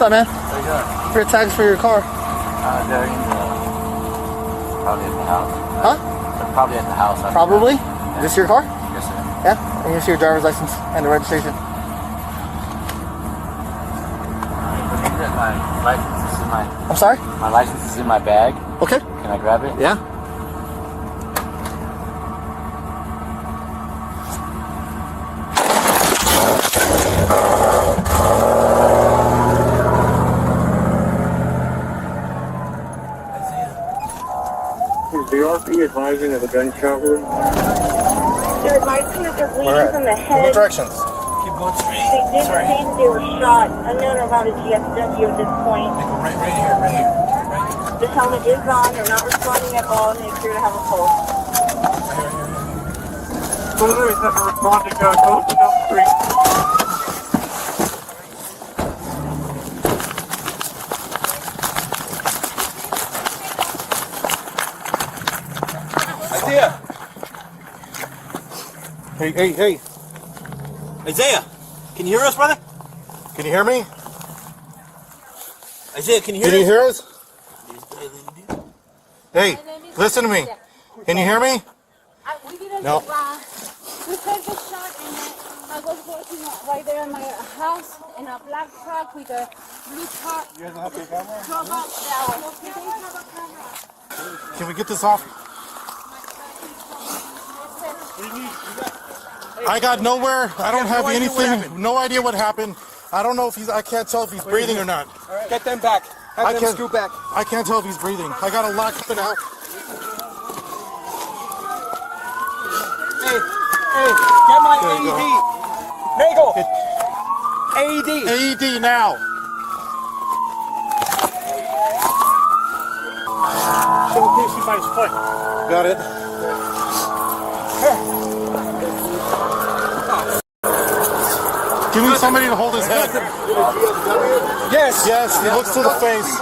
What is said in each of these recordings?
What's up, man? How you doing? What are your tags for your car? They're in the... Probably at the house. Huh? They're probably at the house. Probably? Yeah. Is this your car? Yes, sir. Yeah? And you see your driver's license and the registration. My license is in my... I'm sorry? My license is in my bag. Okay. Can I grab it? Yeah. Is the RP advising of a gunshot wound? They're advising that they're bleeding from the head. What directions? Keep going straight. They did say that they were shot. Unknown about a GSW at this point. Right here, right here. Right The helmet is on. They're not responding at all, and they appear to have a pulse. Soldier is never responding. Go to the street. Isaiah! Hey. Isaiah! Can you hear us, brother? Can you hear me? Isaiah, can you hear Can you us? hear us? Hey, listen to me. Can you hear me? We didn't No. We heard the shot and I was working right there in my house in a black truck with a blue car. You guys don't have your camera? Camera. Can we get this off? I got nowhere. I don't have anything. No idea what happened. I don't know if I can't tell if he's breathing or not. Get them back. Have them scoot back. I can't tell if he's breathing. I got a lot coming out. Hey, get my There you AED. Nagel. AED. AED now. Showcase by his foot. Got it. Give me somebody to hold his head. Yes, he looks to the face.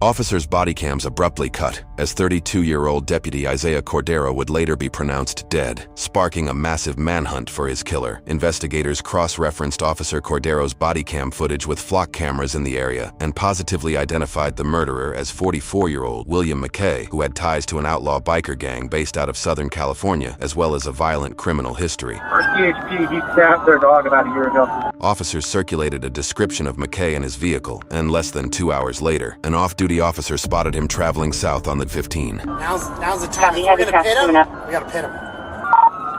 Officers' body cams abruptly cut as 32-year-old Deputy Isaiah Cordero would later be pronounced dead, sparking a massive manhunt for his killer. Investigators cross-referenced Officer Cordero's body cam footage with flock cameras in the area and positively identified the murderer as 44-year-old William McKay, who had ties to an outlaw biker gang based out of Southern California, as well as a violent criminal history. Our CHP, he stabbed their dog about a year ago. Officers circulated a description of McKay and his vehicle, and less than 2 hours later, an off-duty officer spotted him traveling south on the 15. Now's the time. If we're gonna pit him, we gotta pit him.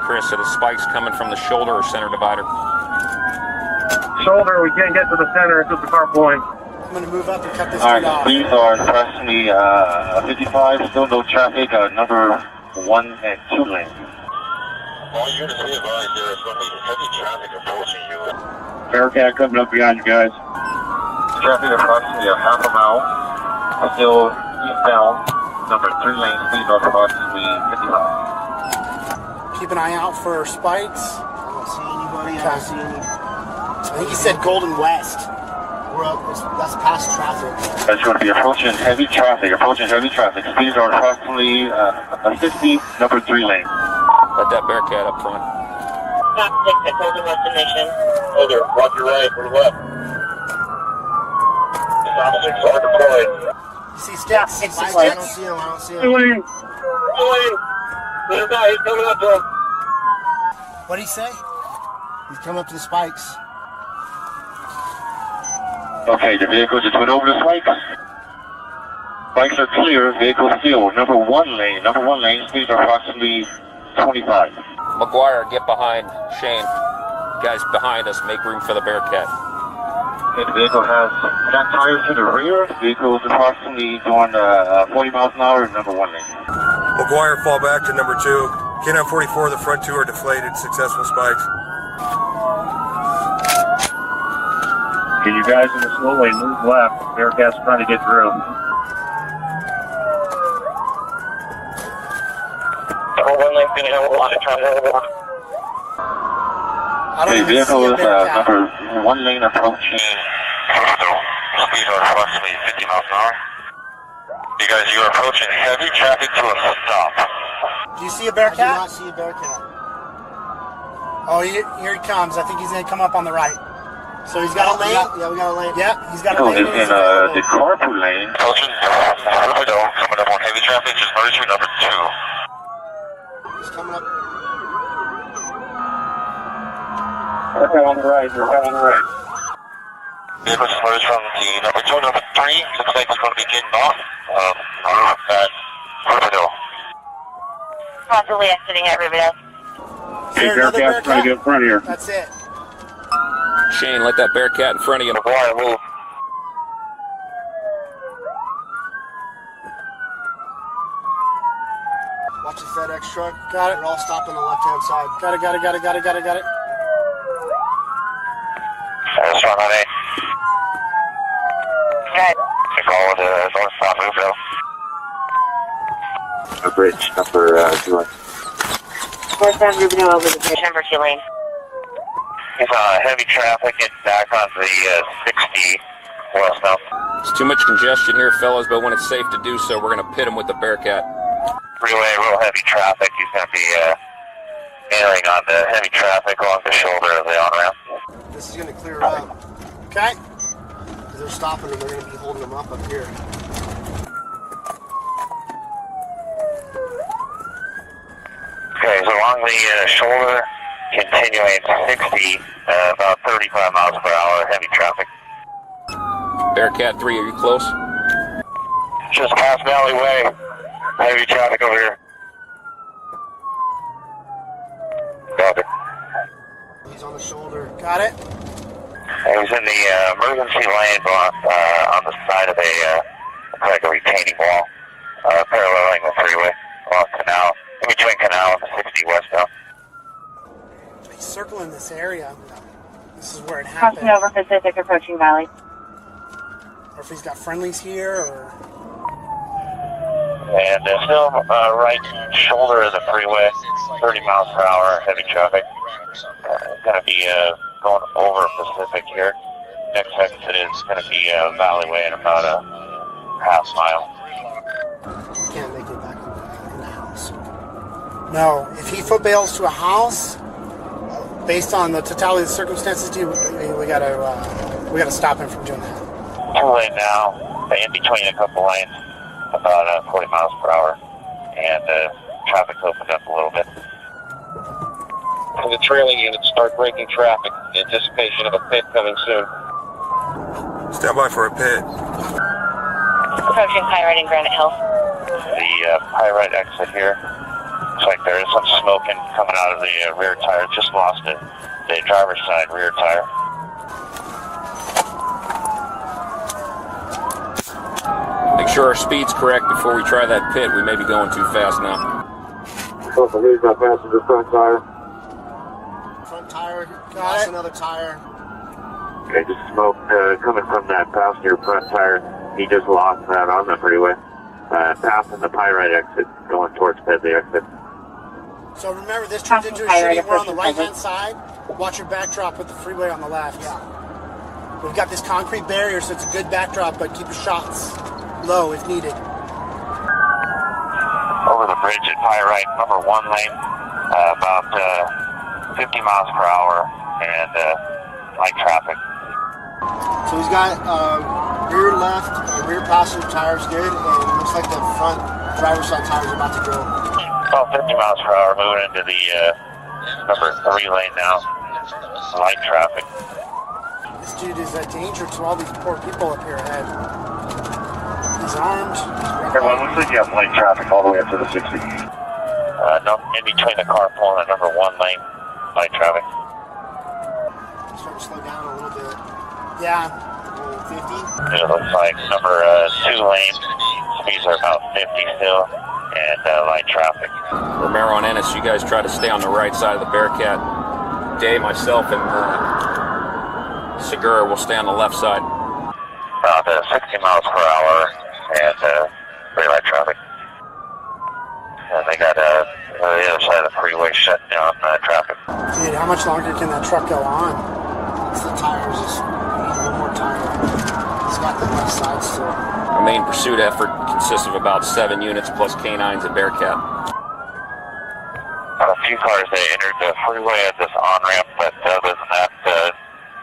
Chris, are the spikes coming from the shoulder or center divider? Shoulder, we can't get to the center. It's just the car pulling. I'm gonna move up and cut this Alright, dude off. please are approximately 55, still no traffic, number 1 and 2 lanes. All units be advised there is going to be heavy traffic approaching you. Bearcat coming up behind you guys. Traffic approximately a half a mile, still eastbound, number 3 lanes, please are approximately 55. Keep an eye out for spikes. I don't see anybody. I don't see any. I think he said Golden West. We're up. That's past traffic. That's going to be approaching heavy traffic, Speeds are approximately 50, number 3 lane. Let that Bearcat up front. Stop 6 at Golden Destination. Over, watch your right or left. Officers are deployed. You see sticks? I don't see him. I don't see him. Lane. There's a guy, he's coming up to him. What did he say? He's coming up to the spikes. Okay, the vehicle just went over the spikes. Spikes are clear, vehicle still. Number 1 lane, speeds are approximately 25. McGuire, get behind Shane. Guys behind us, make room for the Bearcat. Okay, the vehicle has flat tires to the rear. The vehicle is approximately going 40 miles an hour, number 1 lane. McGuire, fall back to number 2. K9 44, the front 2 are deflated, successful spikes. Can you guys in the slow lane move left? Bearcat's trying to get through. The whole 1 lane's going to have a lot of traffic. Okay, vehicle is number 1 lane approaching. Speeds are approximately 50 miles an hour. You guys, you are approaching heavy traffic to a stop. Do you see a Bearcat? I do not see a Bearcat. Oh, here he comes. I think he's going to come up on the right. So he's got a lane? Yeah, we got a lane. Yeah, he's got a Oh, lane. is in the carpool lane. Approaching Riverville, coming up on heavy traffic, just emergency number 2. He's coming up. Okay, on the right. You're right on the right. Vehicle just emerged from the number 2, number 3. Looks like it's going to be getting off at Riverville. Possibly exiting at Riverdale. Hey, Bearcat's trying to get in front of here. That's it. Shane, let that Bearcat in front of you. McGuire, move. Watch the FedEx truck. Got it. They're all stopped on the left-hand side. Got it. That's right on A. Right. We call it north on Riverville. A bridge number 2 lane. Northbound Riverdale over the bridge, number 2 lane. He's on heavy traffic, getting back on the 60 west now. There's too much congestion here, fellas, but when it's safe to do so, we're going to pit him with the Bearcat. Freeway, real heavy traffic. He's going to be entering on the heavy traffic along the shoulder of the on-ramp. This is going to clear up. Okay. Because they're stopping them. They're going to be holding them up here. Okay, so along the shoulder, continuing 60, about 35 miles per hour, heavy traffic. Bearcat 3, are you close? Just past Valley Way, heavy traffic over here. Copy. He's on the shoulder. Got it. He's in the emergency lane on the side of like a retaining wall, paralleling the freeway along Canal, in between Canal and the 60 west now. He's circling this area. This is where it happened. Crossing over Pacific, approaching Valley. Or if he's got friendlies here, or... And still right shoulder of the freeway, 30 miles per hour, heavy traffic. Going to be going over Pacific here. Next exit is going to be Valley Way in about a half mile. Can't make it back in the house. No, if he foot bails to a house, based on the totality of the circumstances, we gotta stop him from doing that. 2 lane now, in between a couple lanes, about 40 miles per hour, and traffic's opened up a little bit. The trailing units start braking traffic in anticipation of a pit coming soon. Stand by for a pit. Approaching Pyrite and Granite Hill. The Pyrite exit here. Looks like there is some smoking coming out of the rear tire. Just lost it. The driver's side rear tire. Make sure our speed's correct before we try that pit. We may be going too fast now. Here's my passenger front tire. Front tire, got it. Another tire. Okay, just smoke coming from that passenger front tire. He just lost that on the freeway. Passing the Pyrite exit, going towards Pedley exit. So remember, this turns into a city. We're on the right-hand side. Watch your backdrop with the freeway on the left. Yeah. We've got this concrete barrier, so it's a good backdrop, but keep your shots low if needed. Over the bridge at Pyrite, number 1 lane, about 50 miles per hour, and light traffic. So he's got rear left, rear passenger tires good, and it looks like the front driver's side tires are about to go. About 50 miles per hour, moving into the number 3 lane now, light traffic. This dude is a danger to all these poor people up here ahead. He's armed. Everyone, looks like you have light traffic all the way up to the 60. In between the carpool and the number 1 lane, light traffic. Starting to slow down a little bit. Yeah. 50. It looks like number 2 lane, speeds are about 50 still, and light traffic. Romero and Ennis, you guys try to stay on the right side of the Bearcat. Dave, myself, and Segura will stay on the left side. About 60 miles per hour, and very light traffic. And they got the other side of the freeway shut down traffic. Dude, how much longer can that truck go on? It's the tires. Just need one more tire. It's got the left side still. Our main pursuit effort consists of about 7 units plus canines at Bearcat. A few cars that entered the freeway at this on-ramp, but other than that,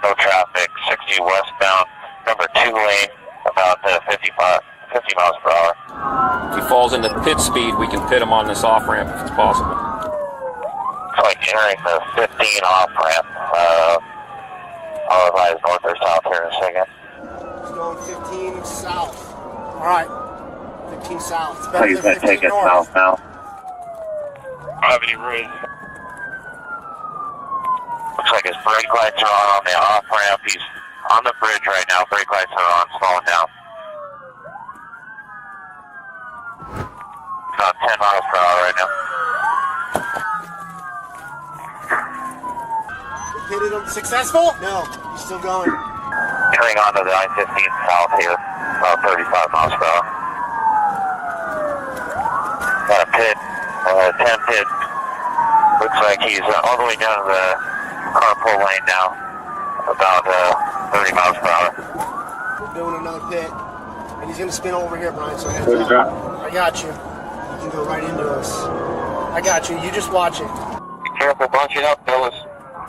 no traffic be westbound, number 2 lane, about 50 miles per hour. If he falls into pit speed, we can pit him on this off-ramp if it's possible. It's like entering the 15 off-ramp. I'll advise north or south here in a second. He's going 15 south. All right. 15 south. It's So better he's than going to take 15 it north. south now. Gravity Ridge. Looks like his brake lights are on the off-ramp. He's on the bridge right now. Brake lights are on, slowing down. About 10 miles per hour right now. Hit it successful? No, he's still going. Entering onto the I-15 south here, about 35 miles per hour. Got a pit, 10 pit. Looks like he's all the way down to the carpool lane now, about 30 miles per hour. We're doing another pit, and he's going to spin over here, Brian, so heads Where's the up. drop? I got you. You can go right into us. I got you. You just watch it. Be careful bunching up, fellas.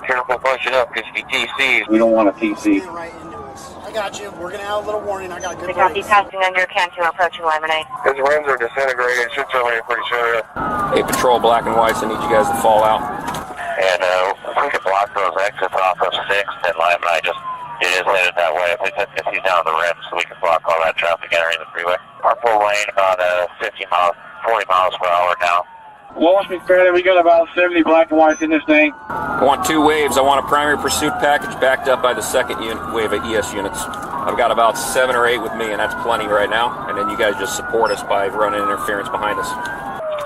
Careful bunching up, because if he TCs, We don't want a TC. Spin right into us. I got you. We're going to have a little warning. I got good Copy, brakes. passing under Cantu, approaching Lemonade. his rims are disintegrated. Should terminate pretty soon. Hey, Patrol Black and Whites, I need you guys to fall out. And if we could block those exits off of 6th, then Lime and I just, it is headed that way. If he's down the rim, so we can block all that traffic entering the freeway. Carpool lane about 40 miles per hour now. Wallace McFadden, we got about 70 black and whites in this thing. I want 2 waves. I want a primary pursuit package backed up by the second wave of ES units. I've got about 7 or 8 with me, and that's plenty right now. And then you guys just support us by running interference behind us.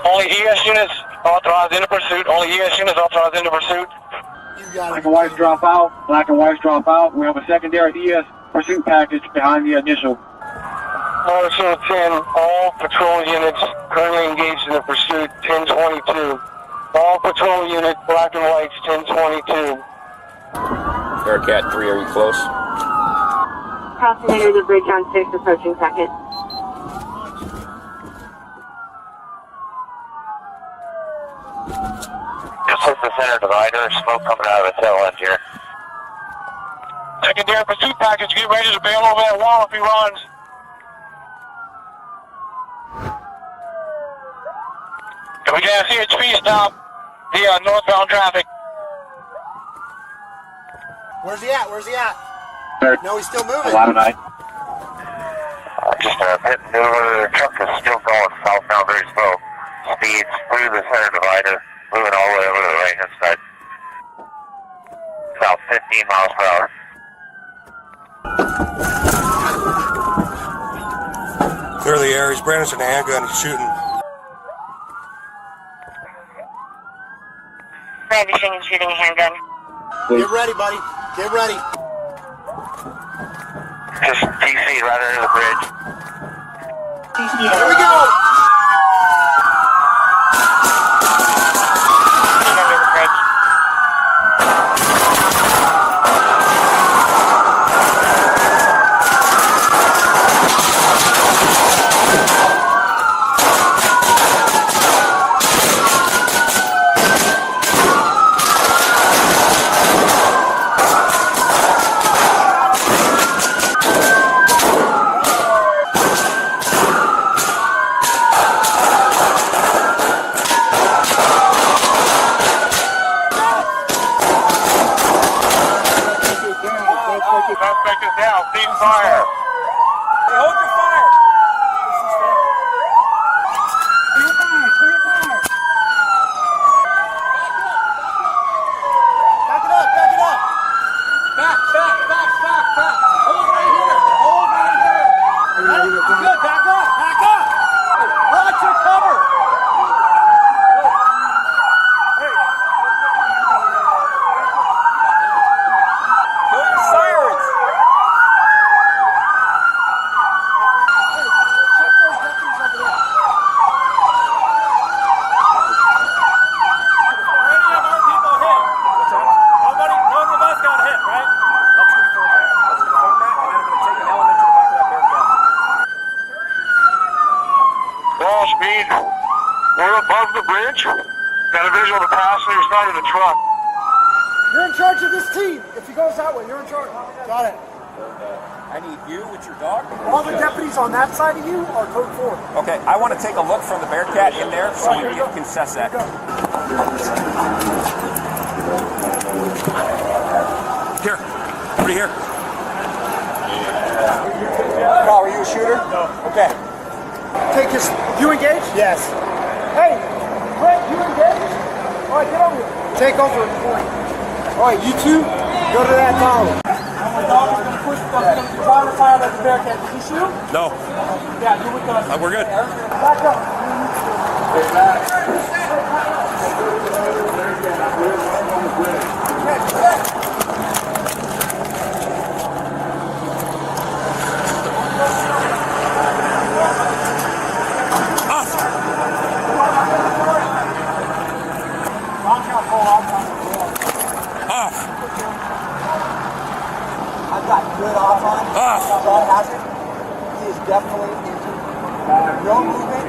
Only ES units authorized into pursuit. Only ES units authorized into pursuit. You got Black it. and whites drop out. Black and whites drop out. We have a secondary ES pursuit package behind the initial. Also 10, all patrol units currently engaged in the pursuit, 1022. All patrol unit, black and whites, 1022. Bearcat 3, are you close? Crossing under the bridge on 6, approaching second. Just hit the center divider, smoke coming out of the tail end here. Secondary pursuit package, get ready to bail over that wall if he runs. We got a CHP stop via northbound traffic. Where's he at? Where's he at? No, he's still moving. A lot of night. Just a pit maneuver. The truck is still going southbound very slow. Speeds through the center divider, moving all the way over to the right hand side. About 15 miles per hour. Clear the air. He's brandishing a handgun. He's shooting. Brandishing and shooting a handgun. Get ready, buddy. Get ready. Just TC right under the bridge. Here we go. Under the bridge. Suspect is down. Cease fire. Hey, hold your fire. Back it up. Back it up. Back. Hold right here. Good. Back up. Back up. Watch your cover. Kill your sirens. Check those deputies over there. Are any of our people hit? None of us got hit, right? Let's confirm that. And then I'm going to take an element to the back of that Bearcat. Ball speed. We're above the bridge. Got a visual of the passenger side of the truck. You're in charge of this team. If he goes that way, you're in charge. Got it. I need you with your dog. All the deputies on that side of you are code 4. Okay, I want to take a look from the Bearcat in there so we can assess that. Here, over here. Carl, were you a shooter? No. Okay. Take his. You engaged? Yes. Hey, Brett, you engaged? All right, get over here. Take over and point. All right, you two, go to that tower. The dog is going to push. You're trying to fire at the Bearcat. Did he shoot? No. Yeah, do with us. We're good. Back up. I've got good odds on him. That hazard. He is definitely injured. No movement.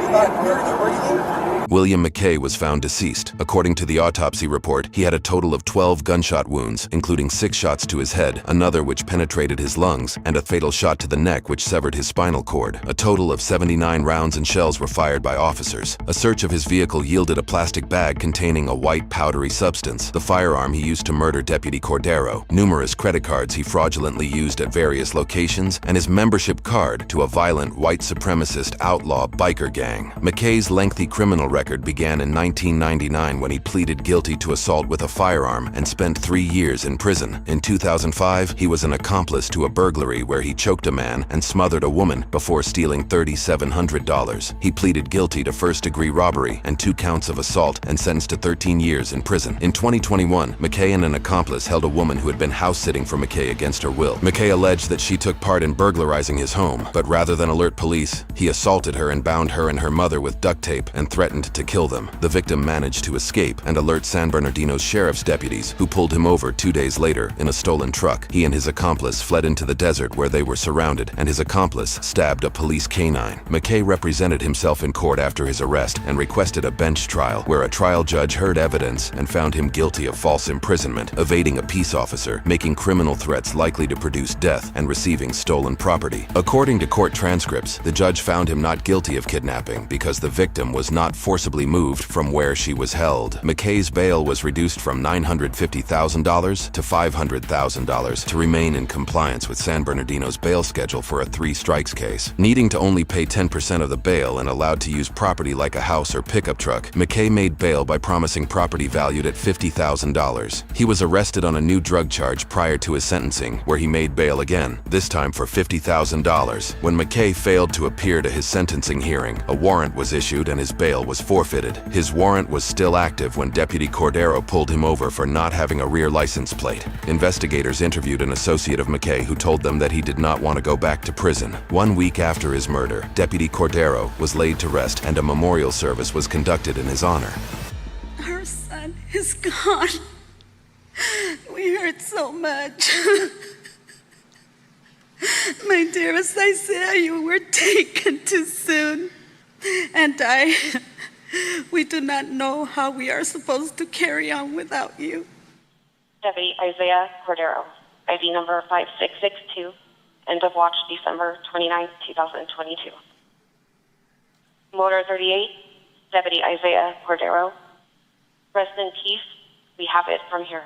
He's not clearly breathing. William McKay was found deceased. According to the autopsy report, he had a total of 12 gunshot wounds, including 6 shots to his head, another which penetrated his lungs, and a fatal shot to the neck which severed his spinal cord. A total of 79 rounds and shells were fired by officers. A search of his vehicle yielded a plastic bag containing a white powdery substance, the firearm he used to murder Deputy Cordero, numerous credit cards he fraudulently used at various locations, and his membership card to a violent white supremacist outlaw biker gang. McKay's lengthy criminal record began in 1999 when he pleaded guilty to assault with a firearm and spent 3 years in prison. In 2005, he was an accomplice to a burglary where he choked a man and smothered a woman before stealing $3,700. He pleaded guilty to first-degree robbery and 2 counts of assault and sentenced to 13 years in prison. In 2021, McKay and an accomplice held a woman who had been house-sitting for McKay against her will. McKay alleged that she took part in burglarizing his home, but rather than alert police, he assaulted her and bound her and her mother with duct tape and threatened to kill them. The victim managed to escape and alert San Bernardino's sheriff's deputies, who pulled him over 2 days later in a stolen truck. He and his accomplice fled into the desert where they were surrounded, and his accomplice stabbed a police canine. McKay represented himself in court after his arrest and requested a bench trial, where a trial judge heard evidence and found him guilty of false imprisonment, evading a peace officer, making criminal threats likely to produce death, and receiving stolen property. According to court transcripts, the judge found him not guilty of kidnapping because the victim was not forcibly moved from where she was held. McKay's bail was reduced from $950,000 to $500,000 to remain in compliance with San Bernardino's bail schedule for a 3-strikes case. Needing to only pay 10% of the bail and allowed to use property like a house or pickup truck, McKay made bail by promising property valued at $50,000. He was arrested on a new drug charge prior to his sentencing, where he made bail again, this time for $50,000. When McKay failed to appear to his sentencing hearing, a warrant was issued and his bail was forfeited. His warrant was still active when Deputy Cordero pulled him over for not having a rear license plate. Investigators interviewed an associate of McKay who told them that he did not want to go back to prison. 1 week after his murder, Deputy Cordero was laid to rest and a memorial service was conducted in his honor. Our son is gone. We hurt so much. My dearest Isaiah, you were taken too soon. And we do not know how we are supposed to carry on without you. Deputy Isaiah Cordero, ID number 5662, end of watch December 29, 2022. Motor 38, Deputy Isaiah Cordero. Rest in peace, we have it from here.